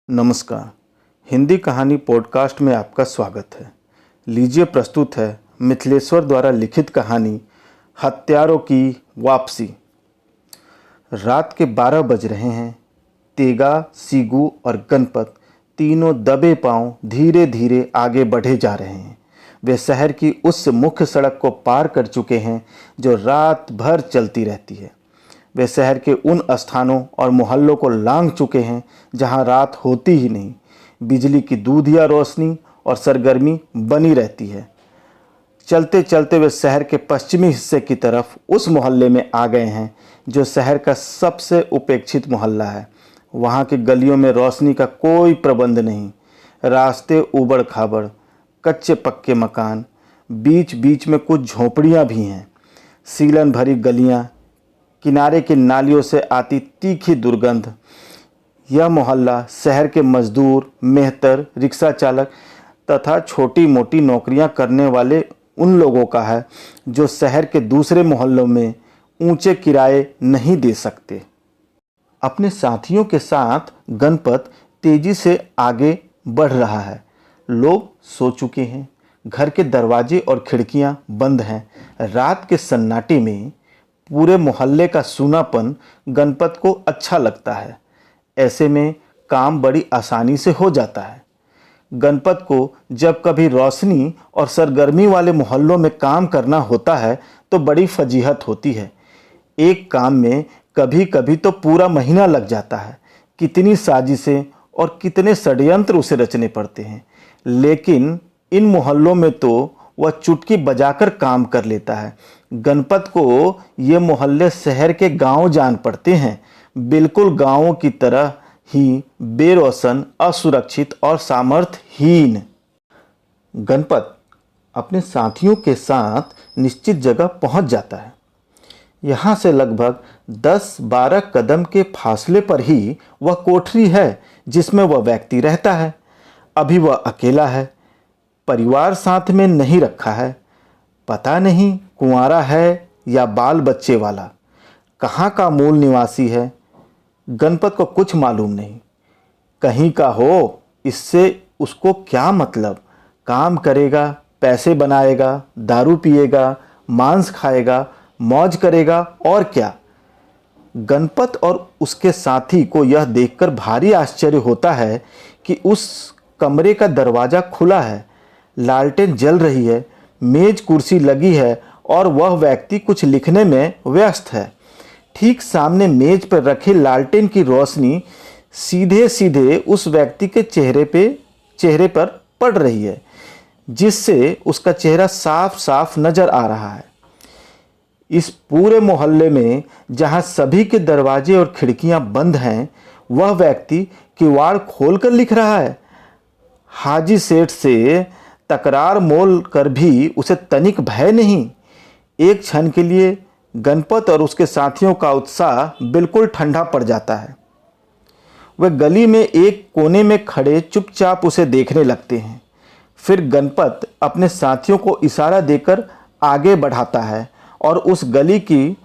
नमस्कार। हिंदी कहानी पॉडकास्ट में आपका स्वागत है। लीजिए प्रस्तुत है मिथिलेश्वर द्वारा लिखित कहानी हत्यारों की वापसी। रात के 12 बज रहे हैं। तेगा, सीगू और गणपत तीनों दबे पांव धीरे धीरे आगे बढ़े जा रहे हैं। वे शहर की उस मुख्य सड़क को पार कर चुके हैं जो रात भर चलती रहती है। वे शहर के उन स्थानों और मोहल्लों को लांघ चुके हैं जहां रात होती ही नहीं, बिजली की दूधिया रोशनी और सरगर्मी बनी रहती है। चलते चलते वे शहर के पश्चिमी हिस्से की तरफ उस मोहल्ले में आ गए हैं जो शहर का सबसे उपेक्षित मोहल्ला है। वहाँ की गलियों में रोशनी का कोई प्रबंध नहीं। रास्ते ऊबड़ खाबड़, कच्चे पक्के मकान, बीच बीच में कुछ झोपड़ियाँ भी हैं। सीलन भरी गलियाँ, किनारे की नालियों से आती तीखी दुर्गंध। यह मोहल्ला शहर के मजदूर, मेहतर, रिक्शा चालक तथा छोटी मोटी नौकरियां करने वाले उन लोगों का है जो शहर के दूसरे मोहल्लों में ऊंचे किराए नहीं दे सकते। अपने साथियों के साथ गणपत तेजी से आगे बढ़ रहा है। लोग सो चुके हैं। घर के दरवाजे और खिड़कियां बंद हैं। रात के सन्नाटे में पूरे मोहल्ले का सूनापन गणपत को अच्छा लगता है। ऐसे में काम बड़ी आसानी से हो जाता है। गणपत को जब कभी रोशनी और सरगर्मी वाले मोहल्लों में काम करना होता है तो बड़ी फजीहत होती है। एक काम में कभी कभी तो पूरा महीना लग जाता है। कितनी साजिशें और कितने षड्यंत्र उसे रचने पड़ते हैं। लेकिन इन मोहल्लों में तो वह चुटकी बजाकर काम कर लेता है। गणपत को ये मोहल्ले शहर के गांव जान पड़ते हैं, बिल्कुल गांवों की तरह ही बेरोशन, असुरक्षित और सामर्थ्यहीन। गणपत अपने साथियों के साथ निश्चित जगह पहुंच जाता है। यहाँ से लगभग 10-12 कदम के फासले पर ही वह कोठरी है जिसमें वह व्यक्ति रहता है। अभी वह अकेला है, परिवार साथ में नहीं रखा है। पता नहीं कुंवारा है या बाल बच्चे वाला, कहाँ का मूल निवासी है, गणपत को कुछ मालूम नहीं। कहीं का हो, इससे उसको क्या मतलब। काम करेगा, पैसे बनाएगा, दारू पिएगा, मांस खाएगा, मौज करेगा और क्या। गणपत और उसके साथी को यह देखकर भारी आश्चर्य होता है कि उस कमरे का दरवाज़ा खुला है, लालटेन जल रही है, मेज कुर्सी लगी है और वह व्यक्ति कुछ लिखने में व्यस्त है। ठीक सामने मेज पर रखे लालटेन की रोशनी सीधे सीधे उस व्यक्ति के चेहरे पर पड़ रही है, जिससे उसका चेहरा साफ साफ नजर आ रहा है। इस पूरे मोहल्ले में जहां सभी के दरवाजे और खिड़कियां बंद हैं, वह व्यक्ति किवाड़ खोलकर लिख रहा है। हाजी सेठ से तकरार मोल कर भी उसे तनिक भय नहीं। एक क्षण के लिए गणपत और उसके साथियों का उत्साह बिल्कुल ठंडा पड़ जाता है। वे गली में एक कोने में खड़े चुपचाप उसे देखने लगते हैं। फिर गणपत अपने साथियों को इशारा देकर आगे बढ़ाता है और उस गली की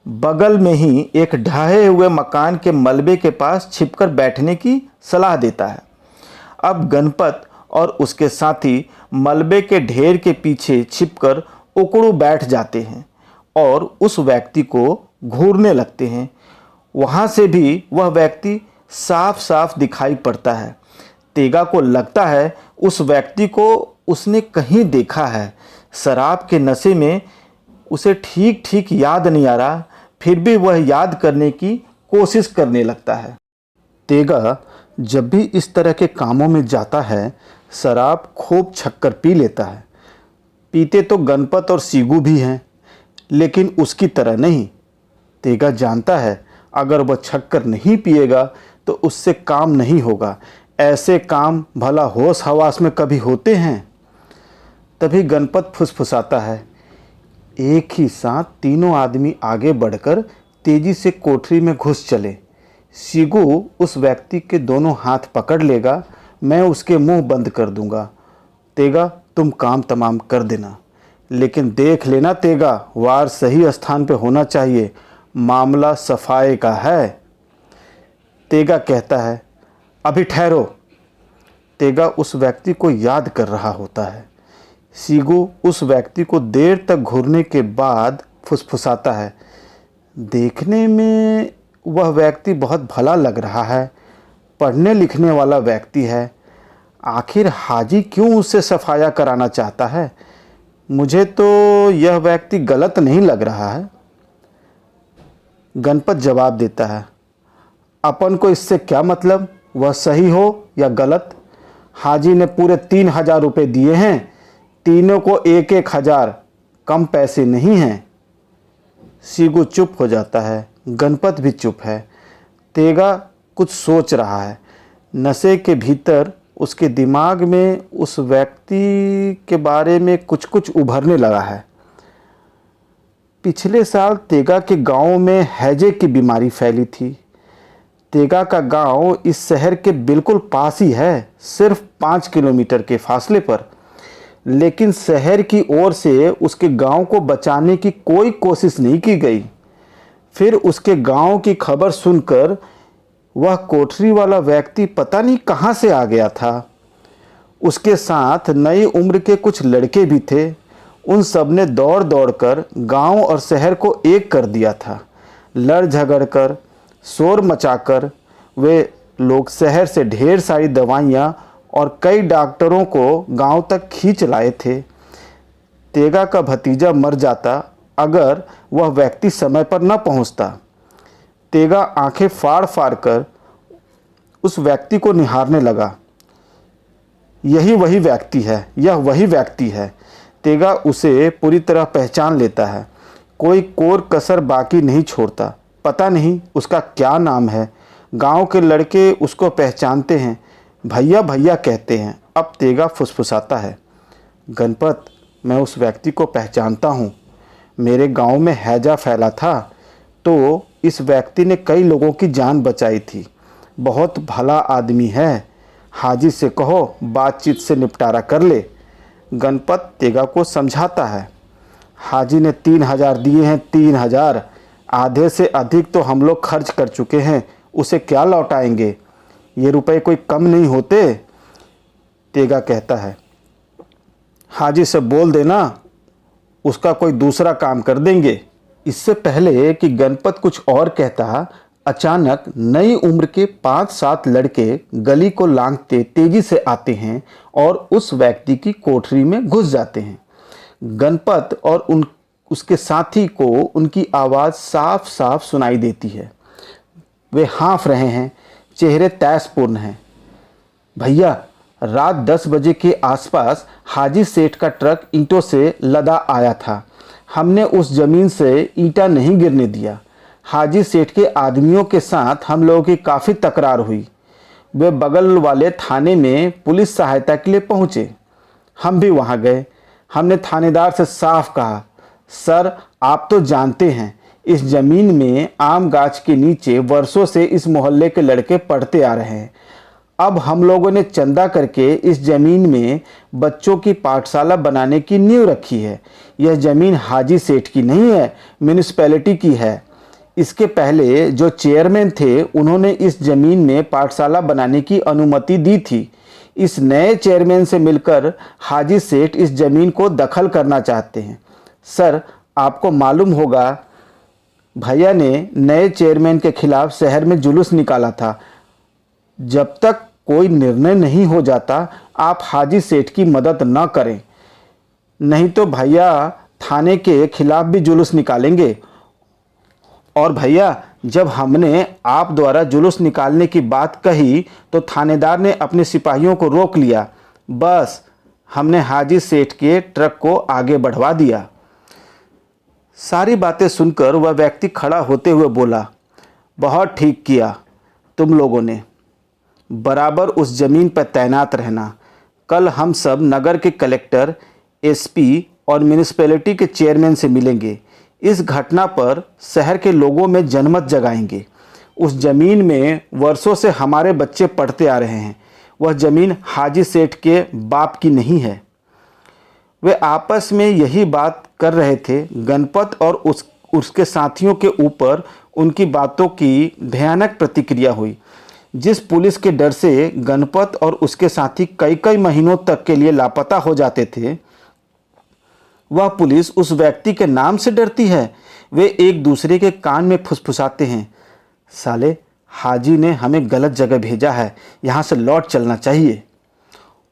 बगल में ही एक ढहे हुए मकान के मलबे के पास छिपकर बैठने की सलाह देता है। अब गणपत और उसके साथी मलबे के ढेर के पीछे छिपकर उकड़ू बैठ जाते हैं और उस व्यक्ति को घूरने लगते हैं। वहाँ से भी वह व्यक्ति साफ साफ दिखाई पड़ता है। तेगा को लगता है उस व्यक्ति को उसने कहीं देखा है। शराब के नशे में उसे ठीक ठीक याद नहीं आ रहा, फिर भी वह याद करने की कोशिश करने लगता है। तेगा जब भी इस तरह के कामों में जाता है, शराब खूब छक्कर पी लेता है। पीते तो गणपत और सीगू भी हैं, लेकिन उसकी तरह नहीं। तेगा जानता है अगर वह छक्कर नहीं पिएगा तो उससे काम नहीं होगा। ऐसे काम भला होश हवास में कभी होते हैं। तभी गणपत फुसफुसाता है। एक ही साथ तीनों आदमी आगे बढ़कर तेजी से कोठरी में घुस चले। सीगू उस व्यक्ति के दोनों हाथ पकड़ लेगा। मैं उसके मुंह बंद कर दूंगा। तेगा, तुम काम तमाम कर देना, लेकिन देख लेना तेगा, वार सही स्थान पे होना चाहिए। मामला सफाई का है। तेगा कहता है, अभी ठहरो। तेगा उस व्यक्ति को याद कर रहा होता है। सीगू उस व्यक्ति को देर तक घूरने के बाद फुसफुसाता है, देखने में वह व्यक्ति बहुत भला लग रहा है, पढ़ने लिखने वाला व्यक्ति है। आखिर हाजी क्यों उससे सफाया कराना चाहता है? मुझे तो यह व्यक्ति गलत नहीं लग रहा है। गणपत जवाब देता है, अपन को इससे क्या मतलब, वह सही हो या गलत। हाजी ने पूरे 3,000 रुपये दिए हैं, तीनों को 1-1 हज़ार, कम पैसे नहीं हैं। सीगू चुप हो जाता है, गणपत भी चुप है। तेगा कुछ सोच रहा है। नशे के भीतर उसके दिमाग में उस व्यक्ति के बारे में कुछ कुछ उभरने लगा है। पिछले साल तेगा के गांव में हैजे की बीमारी फैली थी। तेगा का गांव इस शहर के बिल्कुल पास ही है, सिर्फ 5 किलोमीटर के फासले पर। लेकिन शहर की ओर से उसके गांव को बचाने की कोई कोशिश नहीं की गई। फिर उसके गांव की खबर सुनकर वह कोठरी वाला व्यक्ति पता नहीं कहां से आ गया था। उसके साथ नई उम्र के कुछ लड़के भी थे। उन सब ने दौड़ दौड़ कर गांव और शहर को एक कर दिया था। लड़ झगड़ कर, शोर मचाकर वे लोग शहर से ढेर सारी दवाइयाँ और कई डॉक्टरों को गांव तक खींच लाए थे। तेगा का भतीजा मर जाता अगर वह व्यक्ति समय पर न पहुंचता। तेगा आंखें फाड़ फाड़ कर उस व्यक्ति को निहारने लगा। यही वही व्यक्ति है, यह वही व्यक्ति है। तेगा उसे पूरी तरह पहचान लेता है, कोई कोर कसर बाकी नहीं छोड़ता। पता नहीं उसका क्या नाम है। गांव के लड़के उसको पहचानते हैं, भैया भैया कहते हैं। अब तेगा फुसफुसाता है, गणपत, मैं उस व्यक्ति को पहचानता हूँ। मेरे गांव में हैजा फैला था तो इस व्यक्ति ने कई लोगों की जान बचाई थी। बहुत भला आदमी है। हाजी से कहो बातचीत से निपटारा कर ले। गणपत तेगा को समझाता है, हाजी ने 3,000 दिए हैं, 3,000, आधे से अधिक तो हम लोग खर्च कर चुके हैं, उसे क्या लौटाएंगे? ये रुपए कोई कम नहीं होते। तेगा कहता है, हाजी से बोल देना, उसका कोई दूसरा काम कर देंगे। इससे पहले कि गणपत कुछ और कहता, अचानक नई उम्र के 5-7 लड़के गली को लांघते तेजी से आते हैं और उस व्यक्ति की कोठरी में घुस जाते हैं। गणपत और उसके साथी को उनकी आवाज़ साफ साफ सुनाई देती है। वे हाँफ रहे हैं, चेहरे तैसपूर्ण हैं। भैया, रात 10 बजे के आसपास हाजी सेठ का ट्रक ईंटों से लदा आया था। हमने उस जमीन से ईंटा नहीं गिरने दिया। हाजी सेठ के आदमियों के साथ हम लोगों की काफ़ी तकरार हुई। वे बगल वाले थाने में पुलिस सहायता के लिए पहुँचे। हम भी वहाँ गए। हमने थानेदार से साफ कहा, सर आप तो जानते हैं इस ज़मीन में आम गाछ के नीचे वर्षों से इस मोहल्ले के लड़के पढ़ते आ रहे हैं। अब हम लोगों ने चंदा करके इस ज़मीन में बच्चों की पाठशाला बनाने की नींव रखी है। यह ज़मीन हाजी सेठ की नहीं है, म्यूनिसिपैलिटी की है। इसके पहले जो चेयरमैन थे उन्होंने इस ज़मीन में पाठशाला बनाने की अनुमति दी थी। इस नए चेयरमैन से मिलकर हाजी सेठ इस ज़मीन को दखल करना चाहते हैं। सर आपको मालूम होगा, भैया ने नए चेयरमैन के खिलाफ शहर में जुलूस निकाला था। जब तक कोई निर्णय नहीं हो जाता आप हाजी सेठ की मदद न करें, नहीं तो भैया थाने के खिलाफ भी जुलूस निकालेंगे। और भैया, जब हमने आप द्वारा जुलूस निकालने की बात कही तो थानेदार ने अपने सिपाहियों को रोक लिया। बस हमने हाजी सेठ के ट्रक को आगे बढ़वा दिया। सारी बातें सुनकर वह व्यक्ति खड़ा होते हुए बोला, बहुत ठीक किया तुम लोगों ने, बराबर उस ज़मीन पर तैनात रहना। कल हम सब नगर के कलेक्टर, एसपी और म्यूनिसिपैलिटी के चेयरमैन से मिलेंगे। इस घटना पर शहर के लोगों में जनमत जगाएंगे। उस ज़मीन में वर्षों से हमारे बच्चे पढ़ते आ रहे हैं। वह ज़मीन हाजी सेठ के बाप की नहीं है। वे आपस में यही बात कर रहे थे। गणपत और उसके साथियों के ऊपर उनकी बातों की भयानक प्रतिक्रिया हुई। जिस पुलिस के डर से गणपत और उसके साथी कई कई महीनों तक के लिए लापता हो जाते थे, वह पुलिस उस व्यक्ति के नाम से डरती है। वे एक दूसरे के कान में फुसफुसाते हैं, साले हाजी ने हमें गलत जगह भेजा है, यहाँ से लौट चलना चाहिए।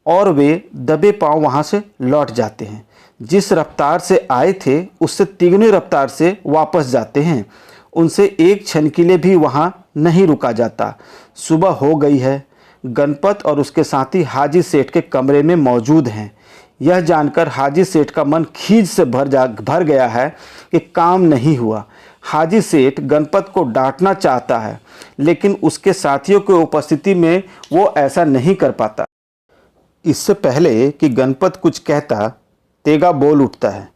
और वे दबे पांव वहाँ से लौट जाते हैं। जिस रफ्तार से आए थे उससे तिगुनी रफ्तार से वापस जाते हैं। उनसे एक क्षण के लिए भी वहाँ नहीं रुका जाता। सुबह हो गई है। गणपत और उसके साथी हाजी सेठ के कमरे में मौजूद हैं। यह जानकर हाजी सेठ का मन खीज से भर गया है कि काम नहीं हुआ। हाजी सेठ गणपत को डांटना चाहता है, लेकिन उसके साथियों की उपस्थिति में वो ऐसा नहीं कर पाता। इससे पहले कि गणपत कुछ कहता, तेगा बोल उठता है,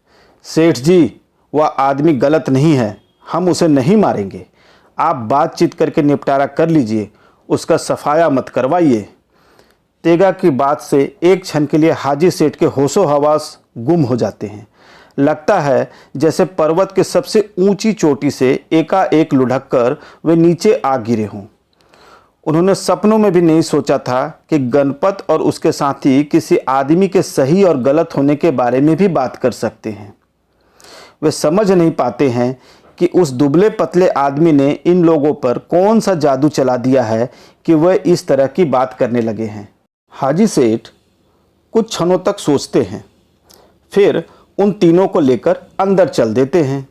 सेठ जी, वह आदमी गलत नहीं है, हम उसे नहीं मारेंगे। आप बातचीत करके निपटारा कर लीजिए, उसका सफाया मत करवाइए। तेगा की बात से एक क्षण के लिए हाजी सेठ के होशो हवास गुम हो जाते हैं। लगता है जैसे पर्वत के सबसे ऊंची चोटी से एकाएक लुढ़क कर वे नीचे आ गिरे हों। उन्होंने सपनों में भी नहीं सोचा था कि गणपत और उसके साथी किसी आदमी के सही और गलत होने के बारे में भी बात कर सकते हैं। वे समझ नहीं पाते हैं कि उस दुबले पतले आदमी ने इन लोगों पर कौन सा जादू चला दिया है कि वे इस तरह की बात करने लगे हैं। हाजी सेठ कुछ क्षणों तक सोचते हैं, फिर उन तीनों को लेकर अंदर चल देते हैं।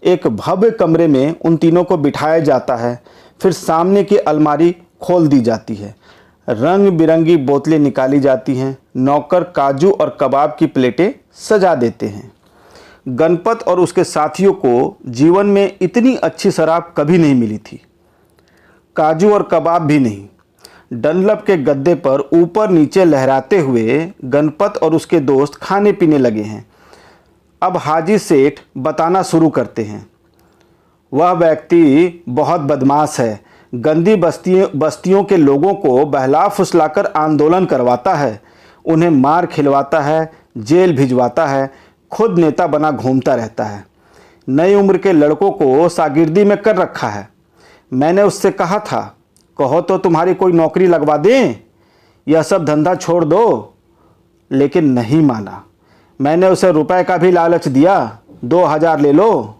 एक भव्य कमरे में उन तीनों को बिठाया जाता है। फिर सामने की अलमारी खोल दी जाती है। रंग बिरंगी बोतलें निकाली जाती हैं। नौकर काजू और कबाब की प्लेटें सजा देते हैं। गणपत और उसके साथियों को जीवन में इतनी अच्छी शराब कभी नहीं मिली थी, काजू और कबाब भी नहीं। डनलप के गद्दे पर ऊपर नीचे लहराते हुए गणपत और उसके दोस्त खाने पीने लगे हैं। अब हाजी सेठ बताना शुरू करते हैं। वह व्यक्ति बहुत बदमाश है, गंदी बस्तियों के लोगों को बहला फुसलाकर आंदोलन करवाता है, उन्हें मार खिलवाता है, जेल भिजवाता है, खुद नेता बना घूमता रहता है। नई उम्र के लड़कों को शागिर्दी में कर रखा है। मैंने उससे कहा था, कहो तो तुम्हारी कोई नौकरी लगवा दें, यह सब धंधा छोड़ दो, लेकिन नहीं माना। मैंने उसे रुपए का भी लालच दिया, 2000 ले लो,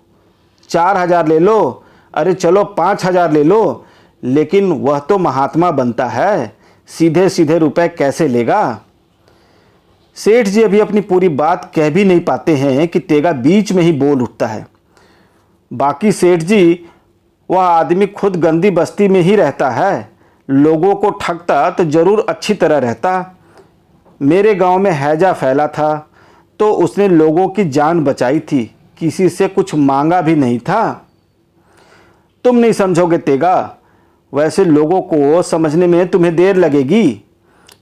4000 ले लो, अरे चलो 5000 ले लो, लेकिन वह तो महात्मा बनता है, सीधे सीधे रुपए कैसे लेगा। सेठ जी अभी अपनी पूरी बात कह भी नहीं पाते हैं कि तेगा बीच में ही बोल उठता है। बाकी सेठ जी, वह आदमी खुद गंदी बस्ती में ही रहता है, लोगों को ठगता तो जरूर अच्छी तरह रहता। मेरे गांव में हैजा फैला था तो उसने लोगों की जान बचाई थी, किसी से कुछ मांगा भी नहीं था। तुम नहीं समझोगे तेगा, वैसे लोगों को समझने में तुम्हें देर लगेगी।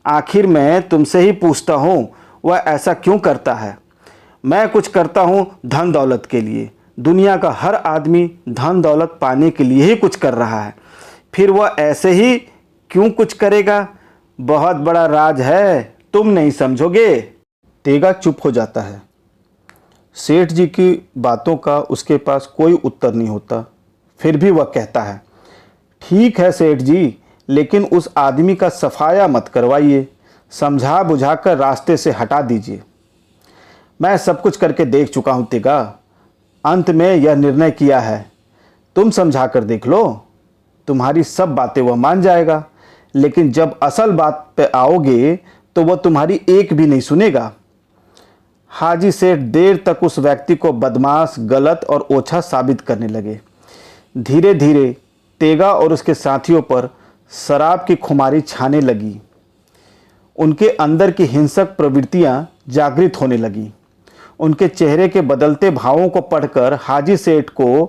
आखिर मैं तुमसे ही पूछता हूँ, वह ऐसा क्यों करता है। मैं कुछ करता हूँ धन दौलत के लिए। दुनिया का हर आदमी धन दौलत पाने के लिए ही कुछ कर रहा है, फिर वह ऐसे ही क्यों कुछ करेगा। बहुत बड़ा राज है, तुम नहीं समझोगे। तेगा चुप हो जाता है। सेठ जी की बातों का उसके पास कोई उत्तर नहीं होता। फिर भी वह कहता है, ठीक है सेठ जी, लेकिन उस आदमी का सफाया मत करवाइए, समझा बुझाकर रास्ते से हटा दीजिए। मैं सब कुछ करके देख चुका हूँ तेगा, अंत में यह निर्णय किया है, तुम समझा कर देख लो, तुम्हारी सब बातें वह मान जाएगा, लेकिन जब असल बात पे आओगे तो वह तुम्हारी एक भी नहीं सुनेगा। हाजी सेठ देर तक उस व्यक्ति को बदमाश, गलत और ओछा साबित करने लगे। धीरे धीरे तेगा और उसके साथियों पर शराब की खुमारी छाने लगी। उनके अंदर की हिंसक प्रवृत्तियां जागृत होने लगी। उनके चेहरे के बदलते भावों को पढ़कर हाजी सेठ को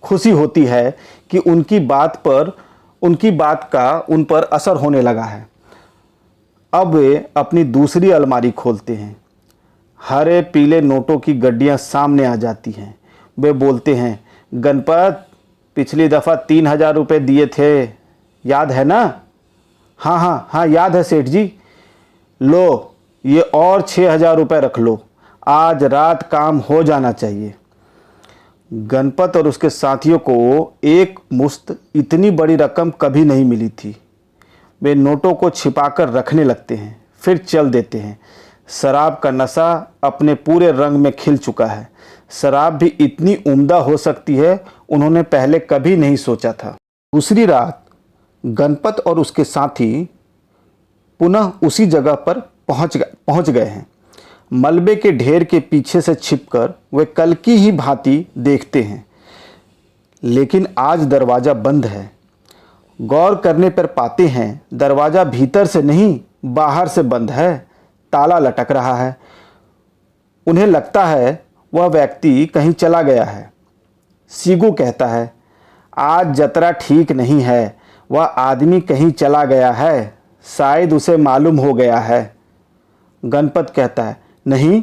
खुशी होती है कि उनकी बात का उन पर असर होने लगा है। अब वे अपनी दूसरी अलमारी खोलते हैं। हरे पीले नोटों की गड्डियां सामने आ जाती हैं। वे बोलते हैं, गणपत, पिछली दफ़ा 3000 रुपये दिए थे, याद है ना। हाँ हाँ हाँ, याद है सेठ जी। लो, ये और 6000 रुपये रख लो, आज रात काम हो जाना चाहिए। गणपत और उसके साथियों को एक मुश्त इतनी बड़ी रकम कभी नहीं मिली थी। वे नोटों को छिपाकर रखने लगते हैं, फिर चल देते हैं। शराब का नशा अपने पूरे रंग में खिल चुका है। शराब भी इतनी उम्दा हो सकती है, उन्होंने पहले कभी नहीं सोचा था। दूसरी रात गणपत और उसके साथी पुनः उसी जगह पर पहुंच गए हैं। मलबे के ढेर के पीछे से छिपकर वे कल की ही भांति देखते हैं, लेकिन आज दरवाज़ा बंद है। गौर करने पर पाते हैं दरवाज़ा भीतर से नहीं, बाहर से बंद है, ताला लटक रहा है। उन्हें लगता है वह व्यक्ति कहीं चला गया है। सीगू कहता है, आज जतरा ठीक नहीं है, वह आदमी कहीं चला गया है, शायद उसे मालूम हो गया है। गणपत कहता है, नहीं,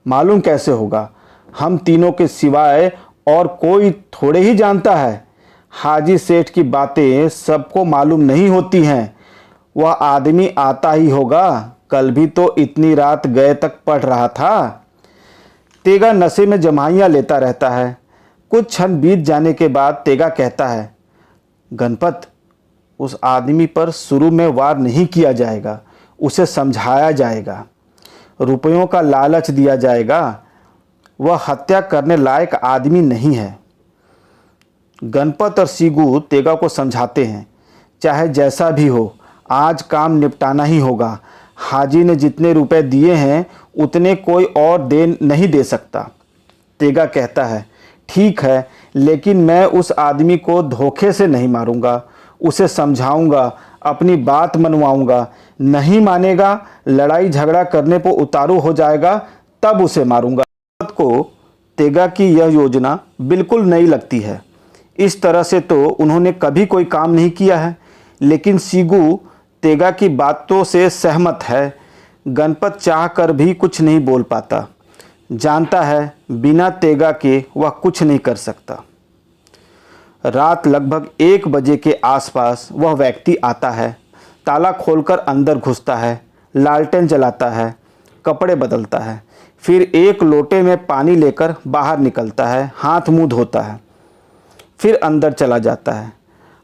मालूम कैसे होगा, हम तीनों के सिवाय और कोई थोड़े ही जानता है। हाजी सेठ की बातें सबको मालूम नहीं होती हैं। वह आदमी आता ही होगा, कल भी तो इतनी रात गए तक पढ़ रहा था। तेगा नशे में जमाइयाँ लेता रहता है। कुछ क्षण बीत जाने के बाद तेगा कहता है, गणपत, उस आदमी पर शुरू में वार नहीं किया जाएगा, उसे समझाया जाएगा, रुपयों का लालच दिया जाएगा। वह हत्या करने लायक आदमी नहीं है। गणपत और सीगू तेगा को समझाते हैं, चाहे जैसा भी हो, आज काम निपटाना ही होगा। हाजी ने जितने रुपए दिए हैं उतने कोई और नहीं दे सकता। तेगा कहता है, ठीक है, लेकिन मैं उस आदमी को धोखे से नहीं मारूंगा, उसे समझाऊंगा, अपनी बात मनवाऊंगा। नहीं मानेगा, लड़ाई झगड़ा करने पर उतारू हो जाएगा, तब उसे मारूंगा। को तेगा की यह योजना बिल्कुल नई लगती है। इस तरह से तो उन्होंने कभी कोई काम नहीं किया है, लेकिन सीगू तेगा की बातों से सहमत है। गणपत चाह कर भी कुछ नहीं बोल पाता, जानता है बिना तेगा के वह कुछ नहीं कर सकता। रात लगभग 1 बजे के आसपास वह व्यक्ति आता है। ताला खोलकर अंदर घुसता है, लालटेन जलाता है, कपड़े बदलता है, फिर एक लोटे में पानी लेकर बाहर निकलता है, हाथ मुंह धोता है, फिर अंदर चला जाता है।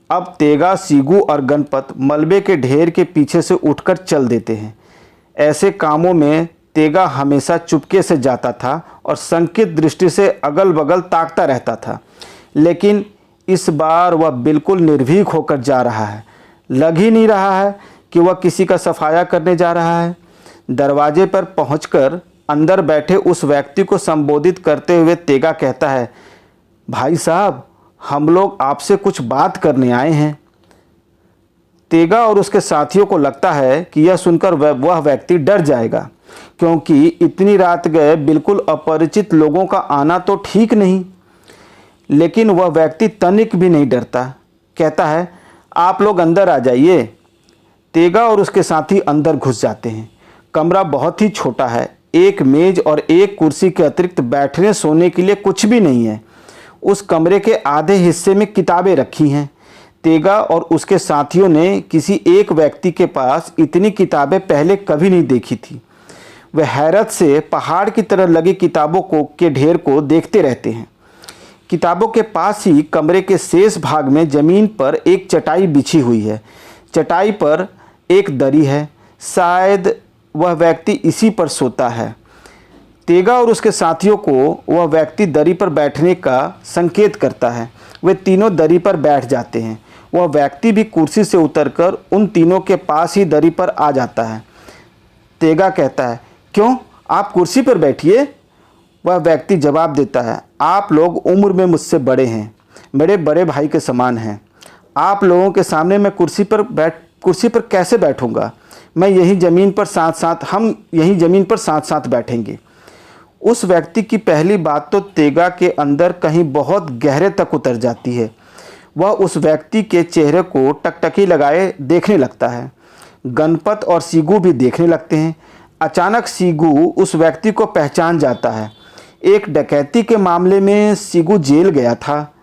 अब तेगा, सीगू और गणपत मलबे के ढेर के पीछे से उठकर चल देते हैं। ऐसे कामों में तेगा हमेशा चुपके से जाता था और संकित दृष्टि से अगल बगल ताकता रहता था, लेकिन इस बार वह बिल्कुल निर्भीक होकर जा रहा है। लग ही नहीं रहा है कि वह किसी का सफाया करने जा रहा है। दरवाजे पर पहुंचकर अंदर बैठे उस व्यक्ति को संबोधित करते हुए तेगा कहता है, भाई साहब, हम लोग आपसे कुछ बात करने आए हैं। तेगा और उसके साथियों को लगता है कि यह सुनकर वह व्यक्ति डर जाएगा, क्योंकि इतनी रात गए बिल्कुल अपरिचित लोगों का आना तो ठीक नहीं। लेकिन वह व्यक्ति तनिक भी नहीं डरता, कहता है, आप लोग अंदर आ जाइए। तेगा और उसके साथी अंदर घुस जाते हैं। कमरा बहुत ही छोटा है। एक मेज और एक कुर्सी के अतिरिक्त बैठने सोने के लिए कुछ भी नहीं है। उस कमरे के आधे हिस्से में किताबें रखी हैं। तेगा और उसके साथियों ने किसी एक व्यक्ति के पास इतनी किताबें पहले कभी नहीं देखी थी। वे हैरत से पहाड़ की तरह लगी किताबों के ढेर को देखते रहते हैं। किताबों के पास ही कमरे के शेष भाग में ज़मीन पर एक चटाई बिछी हुई है। चटाई पर एक दरी है, शायद वह व्यक्ति इसी पर सोता है। तेगा और उसके साथियों को वह व्यक्ति दरी पर बैठने का संकेत करता है। वे तीनों दरी पर बैठ जाते हैं। वह व्यक्ति भी कुर्सी से उतरकर उन तीनों के पास ही दरी पर आ जाता है। तेगा कहता है, क्यों, आप कुर्सी पर बैठिए। वह व्यक्ति जवाब देता है, आप लोग उम्र में मुझसे बड़े हैं, मेरे बड़े भाई के समान हैं। आप लोगों के सामने मैं कुर्सी पर कैसे बैठूंगा। हम यही ज़मीन पर साथ साथ बैठेंगे। उस व्यक्ति की पहली बात तो तेगा के अंदर कहीं बहुत गहरे तक उतर जाती है। वह उस व्यक्ति के चेहरे को टकटकी लगाए देखने लगता है। गणपत और सीगू भी देखने लगते हैं। अचानक सीगू उस व्यक्ति को पहचान जाता है। एक डकैती के मामले में सीगू जेल गया था।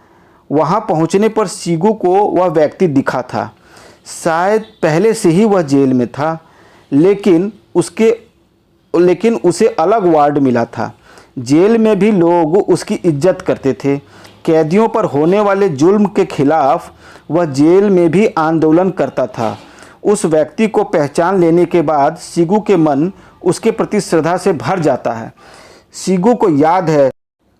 वहां पहुंचने पर सीगू को वह व्यक्ति दिखा था। शायद पहले से ही वह जेल में था, लेकिन उसे अलग वार्ड मिला था। जेल में भी लोग उसकी इज्जत करते थे। कैदियों पर होने वाले जुल्म के खिलाफ वह जेल में भी आंदोलन करता था। उस व्यक्ति को पहचान लेने के बाद सीगू के मन उसके प्रति श्रद्धा से भर जाता है। सीगू को याद है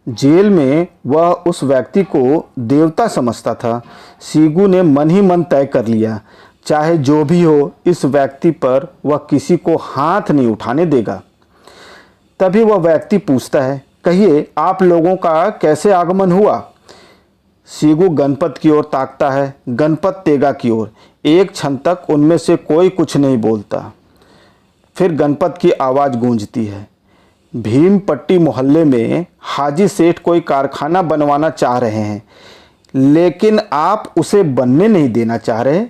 जेल में वह उस व्यक्ति को देवता समझता था। सीगू ने मन ही मन तय कर लिया, चाहे जो भी हो इस व्यक्ति पर वह किसी को हाथ नहीं उठाने देगा। तभी वह व्यक्ति पूछता है, कहिए आप लोगों का कैसे आगमन हुआ? सीगू गणपत की ओर ताकता है, गणपत तेगा की ओर। एक क्षण तक उनमें से कोई कुछ नहीं बोलता। फिर गणपत की आवाज़ गूंजती है, भीमपट्टी मोहल्ले में हाजी सेठ कोई कारखाना बनवाना चाह रहे हैं, लेकिन आप उसे बनने नहीं देना चाह रहे।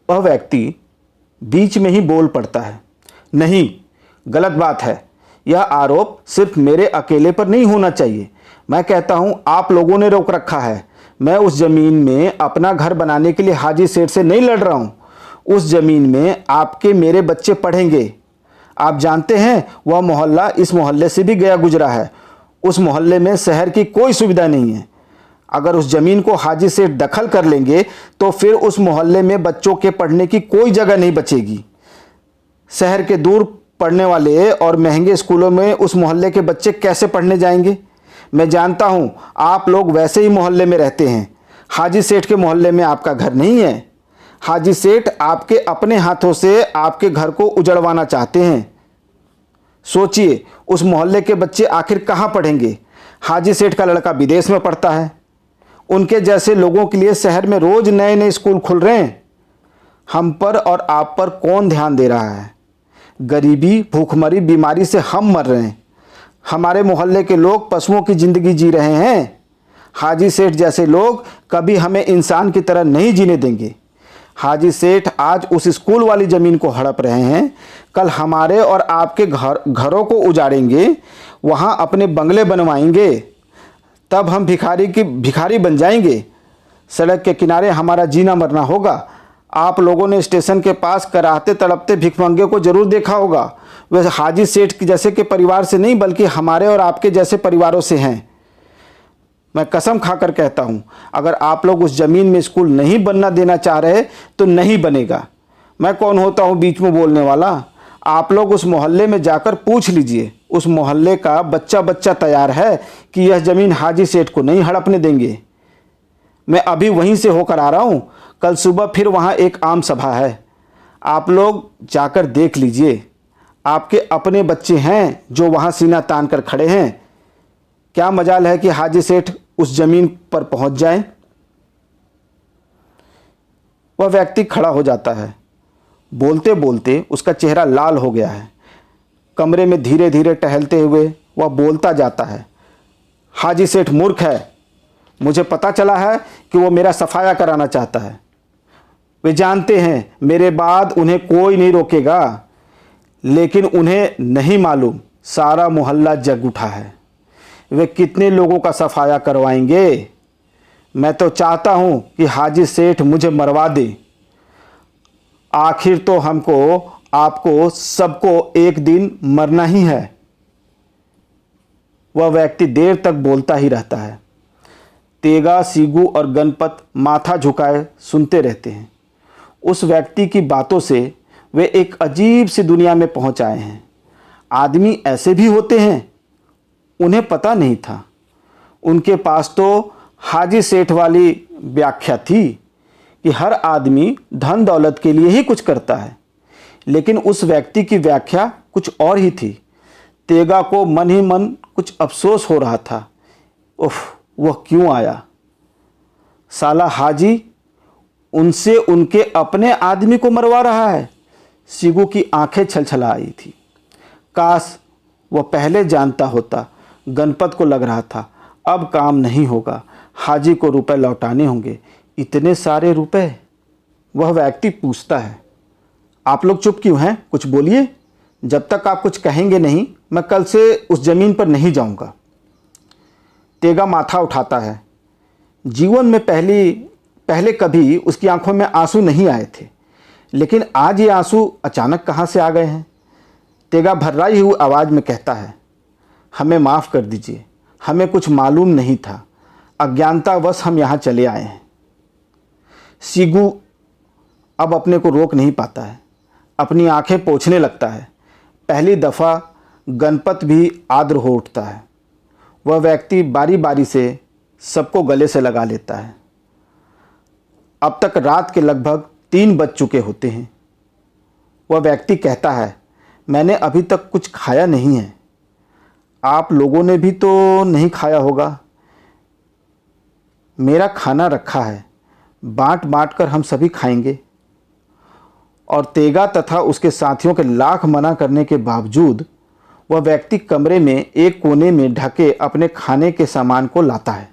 वह व्यक्ति बीच में ही बोल पड़ता है, नहीं, गलत बात है। यह आरोप सिर्फ मेरे अकेले पर नहीं होना चाहिए। मैं कहता हूँ आप लोगों ने रोक रखा है। मैं उस ज़मीन में अपना घर बनाने के लिए हाजी सेठ से नहीं लड़ रहा हूँ। उस ज़मीन में आपके मेरे बच्चे पढ़ेंगे। आप जानते हैं वह मोहल्ला इस मोहल्ले से भी गया गुजरा है। उस मोहल्ले में शहर की कोई सुविधा नहीं है। अगर उस ज़मीन को हाजी सेठ दखल कर लेंगे तो फिर उस मोहल्ले में बच्चों के पढ़ने की कोई जगह नहीं बचेगी। शहर के दूर पढ़ने वाले और महंगे स्कूलों में उस मोहल्ले के बच्चे कैसे पढ़ने जाएंगे? मैं जानता हूँ आप लोग वैसे ही मोहल्ले में रहते हैं। हाजी सेठ के मोहल्ले में आपका घर नहीं है। हाजी सेठ आपके अपने हाथों से आपके घर को उजड़वाना चाहते हैं। सोचिए उस मोहल्ले के बच्चे आखिर कहाँ पढ़ेंगे? हाजी सेठ का लड़का विदेश में पढ़ता है। उनके जैसे लोगों के लिए शहर में रोज़ नए नए स्कूल खुल रहे हैं। हम पर और आप पर कौन ध्यान दे रहा है? गरीबी, भूखमरी, बीमारी से हम मर रहे हैं। हमारे मोहल्ले के लोग पशुओं की ज़िंदगी जी रहे हैं। हाजी सेठ जैसे लोग कभी हमें इंसान की तरह नहीं जीने देंगे। हाजी सेठ आज उस स्कूल वाली ज़मीन को हड़प रहे हैं, कल हमारे और आपके घरों को उजाड़ेंगे, वहाँ अपने बंगले बनवाएंगे। तब हम भिखारी बन जाएंगे। सड़क के किनारे हमारा जीना मरना होगा। आप लोगों ने स्टेशन के पास कराहते तड़पते भिखमंगे को जरूर देखा होगा। वह हाजी सेठ के जैसे के परिवार से नहीं बल्कि हमारे और आपके जैसे परिवारों से हैं। मैं कसम खाकर कहता हूँ अगर आप लोग उस ज़मीन में स्कूल नहीं बनना देना चाह रहे तो नहीं बनेगा। मैं कौन होता हूँ बीच में बोलने वाला? आप लोग उस मोहल्ले में जाकर पूछ लीजिए। उस मोहल्ले का बच्चा बच्चा तैयार है कि यह ज़मीन हाजी सेठ को नहीं हड़पने देंगे। मैं अभी वहीं से होकर आ रहा हूँ। कल सुबह फिर वहाँ एक आम सभा है। आप लोग जाकर देख लीजिए। आपके अपने बच्चे हैं जो वहाँ सीना तान कर खड़े हैं। क्या मजाल है कि हाजी सेठ उस ज़मीन पर पहुँच जाए। वह व्यक्ति खड़ा हो जाता है। बोलते बोलते उसका चेहरा लाल हो गया है। कमरे में धीरे धीरे टहलते हुए वह बोलता जाता है, हाजी सेठ मूर्ख है। मुझे पता चला है कि वो मेरा सफाया कराना चाहता है। वे जानते हैं मेरे बाद उन्हें कोई नहीं रोकेगा, लेकिन उन्हें नहीं मालूम सारा मोहल्ला जग उठा है। वे कितने लोगों का सफाया करवाएंगे। मैं तो चाहता हूँ कि हाजी सेठ मुझे मरवा दे। आखिर तो हमको, आपको, सबको एक दिन मरना ही है। वह व्यक्ति देर तक बोलता ही रहता है। तेगा, सीगू और गणपत माथा झुकाए सुनते रहते हैं। उस व्यक्ति की बातों से वे एक अजीब सी दुनिया में पहुंच आए हैं। आदमी ऐसे भी होते हैं, उन्हें पता नहीं था। उनके पास तो हाजी सेठ वाली व्याख्या थी कि हर आदमी धन दौलत के लिए ही कुछ करता है, लेकिन उस व्यक्ति की व्याख्या कुछ और ही थी। तेगा को मन ही मन कुछ अफसोस हो रहा था। उफ, वह क्यों आया? साला हाजी उनसे उनके अपने आदमी को मरवा रहा है। सीगू की आंखें छलछला आई थी। काश वह पहले जानता होता। गणपत को लग रहा था अब काम नहीं होगा, हाजी को रुपए लौटाने होंगे। इतने सारे रुपए। वह व्यक्ति पूछता है, आप लोग चुप क्यों हैं? कुछ बोलिए। जब तक आप कुछ कहेंगे नहीं मैं कल से उस ज़मीन पर नहीं जाऊंगा। तेगा माथा उठाता है। जीवन में पहले कभी उसकी आंखों में आंसू नहीं आए थे, लेकिन आज ये आंसू अचानक कहाँ से आ गए हैं। तेगा भर्राई हुई आवाज़ में कहता है, हमें माफ़ कर दीजिए, हमें कुछ मालूम नहीं था, अज्ञानतावश हम यहाँ चले आए हैं। सीगू अब अपने को रोक नहीं पाता है। अपनी आंखें पोंछने लगता है। पहली दफ़ा गणपत भी आर्द्र हो उठता है। वह व्यक्ति बारी बारी से सबको गले से लगा लेता है। अब तक रात के लगभग 3 बज चुके होते हैं। वह व्यक्ति कहता है, मैंने अभी तक कुछ खाया नहीं है। आप लोगों ने भी तो नहीं खाया होगा। मेरा खाना रखा है, बांट बांट कर हम सभी खाएंगे। और तेगा तथा उसके साथियों के लाख मना करने के बावजूद वह व्यक्ति कमरे में एक कोने में ढके अपने खाने के सामान को लाता है।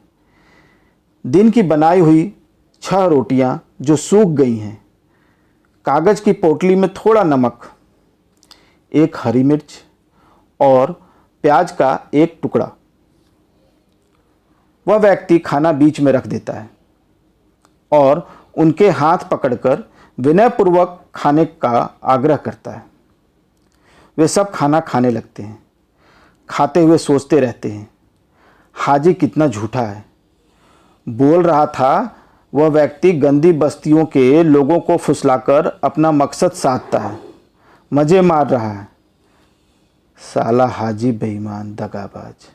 दिन की बनाई हुई 6 रोटियां जो सूख गई हैं, कागज़ की पोटली में थोड़ा नमक, एक हरी मिर्च और प्याज का एक टुकड़ा। वह व्यक्ति खाना बीच में रख देता है और उनके हाथ पकड़कर विनयपूर्वक खाने का आग्रह करता है। वे सब खाना खाने लगते हैं। खाते हुए सोचते रहते हैं, हाजी कितना झूठा है। बोल रहा था वह व्यक्ति गंदी बस्तियों के लोगों को फुसलाकर अपना मकसद साधता है, मज़े मार रहा है। साला हाजी बेईमान दगाबाज।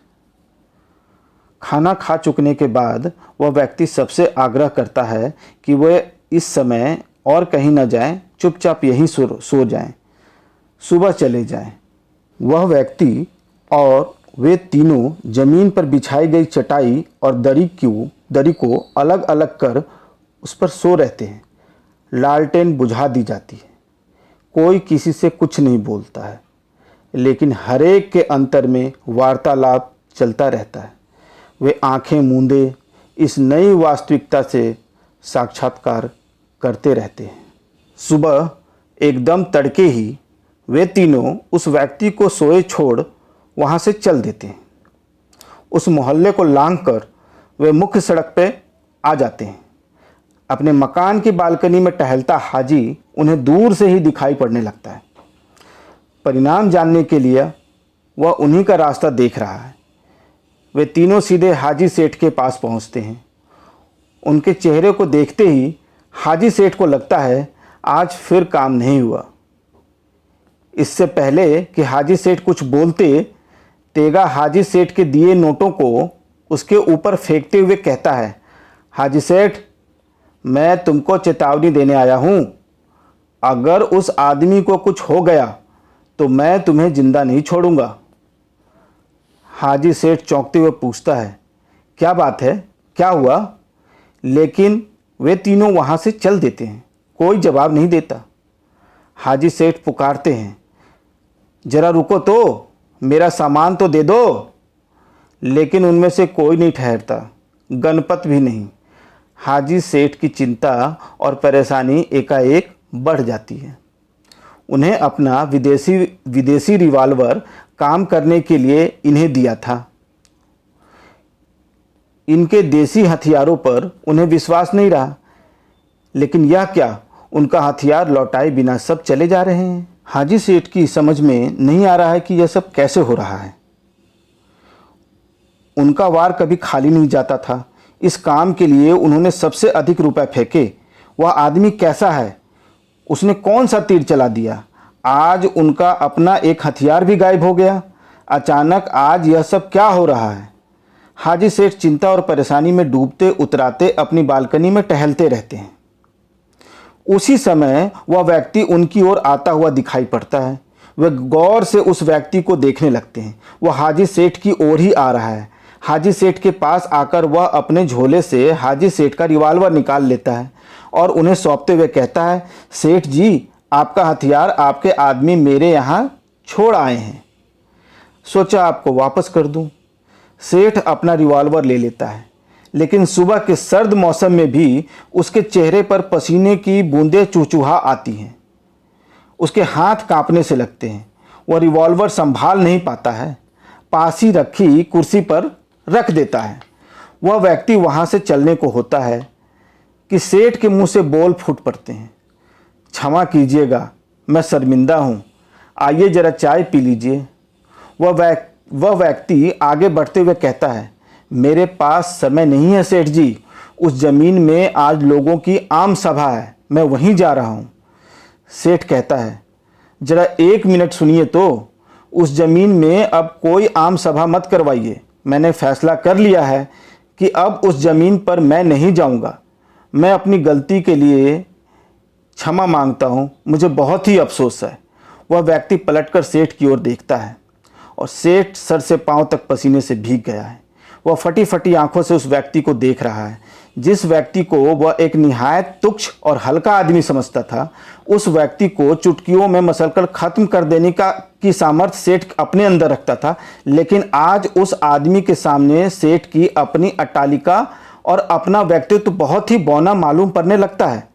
खाना खा चुकने के बाद वह व्यक्ति सबसे आग्रह करता है कि वे इस समय और कहीं न जाएं, चुपचाप यहीं सो जाएं, सुबह चले जाएं। वह व्यक्ति और वे तीनों जमीन पर बिछाई गई चटाई और दरी को अलग अलग कर उस पर सो रहते हैं। लालटेन बुझा दी जाती है। कोई किसी से कुछ नहीं बोलता है, लेकिन हरेक के अंतर में वार्तालाप चलता रहता है। वे आंखें मूंदे इस नई वास्तविकता से साक्षात्कार करते रहते हैं। सुबह एकदम तड़के ही वे तीनों उस व्यक्ति को सोए छोड़ वहाँ से चल देते हैं। उस मोहल्ले को लांघकर वे मुख्य सड़क पे आ जाते हैं। अपने मकान की बालकनी में टहलता हाजी उन्हें दूर से ही दिखाई पड़ने लगता है। परिणाम जानने के लिए वह उन्हीं का रास्ता देख रहा है। वे तीनों सीधे हाजी सेठ के पास पहुंचते हैं। उनके चेहरे को देखते ही हाजी सेठ को लगता है आज फिर काम नहीं हुआ। इससे पहले कि हाजी सेठ कुछ बोलते, तेगा हाजी सेठ के दिए नोटों को उसके ऊपर फेंकते हुए कहता है, हाजी सेठ, मैं तुमको चेतावनी देने आया हूँ। अगर उस आदमी को कुछ हो गया तो मैं तुम्हें जिंदा नहीं छोड़ूंगा। हाजी सेठ चौंकते हुए पूछता है, क्या बात है, क्या हुआ? लेकिन वे तीनों वहाँ से चल देते हैं। कोई जवाब नहीं देता। हाजी सेठ पुकारते हैं, जरा रुको तो, मेरा सामान तो दे दो। लेकिन उनमें से कोई नहीं ठहरता, गणपत भी नहीं। हाजी सेठ की चिंता और परेशानी एकाएक बढ़ जाती है। उन्हें अपना विदेशी रिवॉल्वर काम करने के लिए इन्हें दिया था। इनके देसी हथियारों पर उन्हें विश्वास नहीं रहा, लेकिन यह क्या, उनका हथियार लौटाए बिना सब चले जा रहे हैं। हाजी सेठ की समझ में नहीं आ रहा है कि यह सब कैसे हो रहा है। उनका वार कभी खाली नहीं जाता था। इस काम के लिए उन्होंने सबसे अधिक रुपए फेंके। वह आदमी कैसा है? उसने कौन सा तीर चला दिया? आज उनका अपना एक हथियार भी गायब हो गया। अचानक आज यह सब क्या हो रहा है? हाजी सेठ चिंता और परेशानी में डूबते उतराते अपनी बालकनी में टहलते रहते हैं। उसी समय वह व्यक्ति उनकी ओर आता हुआ दिखाई पड़ता है। वे गौर से उस व्यक्ति को देखने लगते हैं। वह हाजी सेठ की ओर ही आ रहा है। हाजी सेठ के पास आकर वह अपने झोले से हाजी सेठ का रिवॉल्वर निकाल लेता है और उन्हें सौंपते हुए कहता है, सेठ जी, आपका हथियार आपके आदमी मेरे यहाँ छोड़ आए हैं, सोचा आपको वापस कर दूं। सेठ अपना रिवॉल्वर ले लेता है, लेकिन सुबह के सर्द मौसम में भी उसके चेहरे पर पसीने की बूंदें चुचुहा आती हैं। उसके हाथ कांपने से लगते हैं। वह रिवॉल्वर संभाल नहीं पाता है, पास ही रखी कुर्सी पर रख देता है। वह व्यक्ति वहाँ से चलने को होता है कि सेठ के मुंह से बोल फूट पड़ते हैं, क्षमा कीजिएगा, मैं शर्मिंदा हूँ, आइए जरा चाय पी लीजिए। वह व्यक्ति आगे बढ़ते हुए कहता है, मेरे पास समय नहीं है सेठ जी, उस ज़मीन में आज लोगों की आम सभा है, मैं वहीं जा रहा हूँ। सेठ कहता है, जरा 1 मिनट सुनिए तो। उस ज़मीन में अब कोई आम सभा मत करवाइए। मैंने फैसला कर लिया है कि अब उस ज़मीन पर मैं नहीं जाऊंगा। मैं अपनी गलती के लिए क्षमा मांगता हूँ, मुझे बहुत ही अफसोस है। वह व्यक्ति पलटकर सेठ की ओर देखता है और सेठ सर से पांव तक पसीने से भीग गया है। वह फटी फटी आंखों से उस व्यक्ति को देख रहा है, जिस व्यक्ति को वह एक निहायत तुच्छ और हल्का आदमी समझता था। उस व्यक्ति को चुटकियों में मसलकर खत्म कर देने की सामर्थ्य सेठ अपने अंदर रखता था, लेकिन आज उस आदमी के सामने सेठ की अपनी अट्टालिका और अपना व्यक्तित्व बहुत ही बौना मालूम पड़ने लगता है।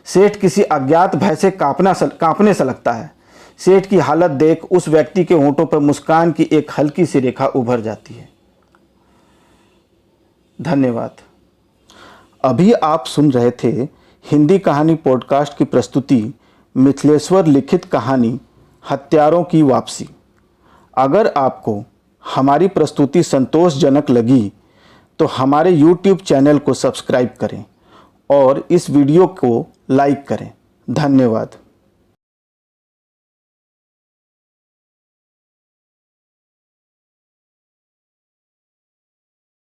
सेठ किसी अज्ञात भय से कांपने सा लगता है। सेठ की हालत देख उस व्यक्ति के होंठों पर मुस्कान की एक हल्की सी रेखा उभर जाती है। धन्यवाद। अभी आप सुन रहे थे हिंदी कहानी पॉडकास्ट की प्रस्तुति मिथिलेश्वर लिखित कहानी हत्यारों की वापसी। अगर आपको हमारी प्रस्तुति संतोषजनक लगी तो हमारे YouTube चैनल को सब्सक्राइब करें और इस वीडियो को लाइक करें। धन्यवाद।